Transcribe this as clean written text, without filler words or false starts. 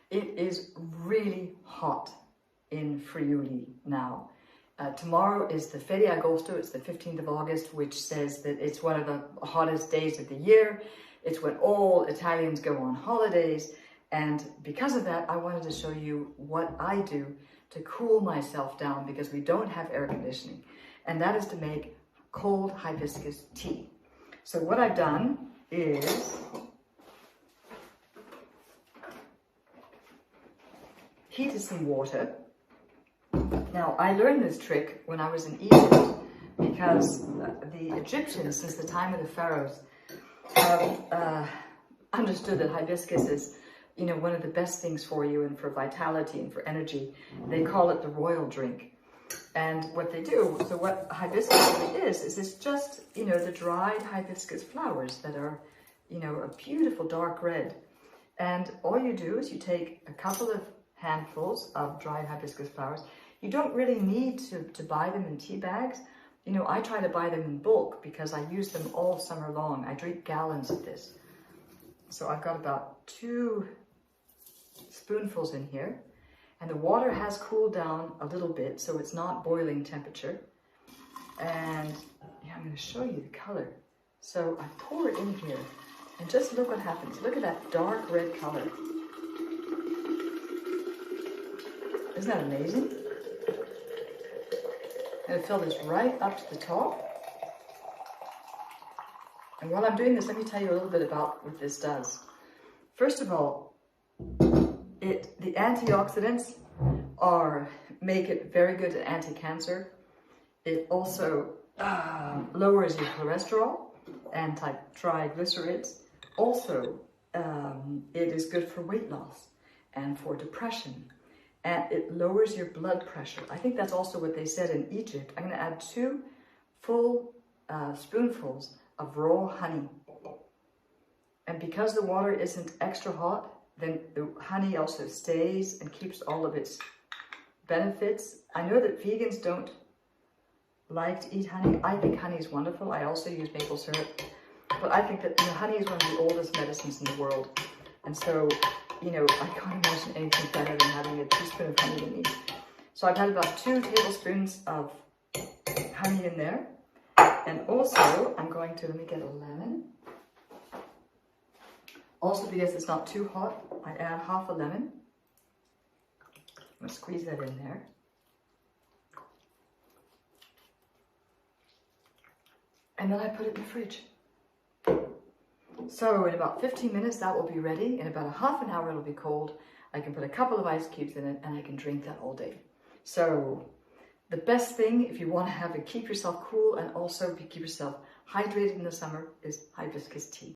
It is really hot in Friuli now. Tomorrow is the Feria Agosto, it's the 15th of August, which says that it's one of the hottest days of the year. It's when all Italians go on holidays. And because of that, I wanted to show you what I do to cool myself down because we don't have air conditioning. And that is to make cold hibiscus tea. So what I've done is heated some water. Now, I learned this trick when I was in Egypt because the Egyptians, since the time of the Pharaohs, have understood that hibiscus is, one of the best things for you and for vitality and for energy. They call it the royal drink. And what they do, so what hibiscus really is it's just, the dried hibiscus flowers that are, a beautiful dark red. And all you do is you take a couple of handfuls of dried hibiscus flowers. You don't really need to buy them in tea bags. I try to buy them in bulk because I use them all summer long. I drink gallons of this. So I've got about 2 spoonfuls in here. And the water has cooled down a little bit, so it's not boiling temperature. And I'm going to show you the color. So I pour it in here and just look what happens. Look at that dark red color. Isn't that amazing? I'm going to fill this right up to the top. And while I'm doing this, let me tell you a little bit about what this does. First of all, the antioxidants make it very good at anti-cancer. It also lowers your cholesterol, anti-triglycerides. Also, it is good for weight loss and for depression. And it lowers your blood pressure. I think that's also what they said in Egypt. I'm going to add 2 full spoonfuls of raw honey. And because the water isn't extra hot, then the honey also stays and keeps all of its benefits. I know that vegans don't like to eat honey. I think honey is wonderful. I also use maple syrup. But I think that honey is one of the oldest medicines in the world. And so, I can't imagine anything better than having a teaspoon of honey in me. So I've had about 2 tablespoons of honey in there. And also, I'm going to, let me get a lemon. Also, because it's not too hot, I add half a lemon. I'm going to squeeze that in there. And then I put it in the fridge. So in about 15 minutes, that will be ready. In about a half an hour, it'll be cold. I can put a couple of ice cubes in it and I can drink that all day. So the best thing, if you want to keep yourself cool and also keep yourself hydrated in the summer, is hibiscus tea.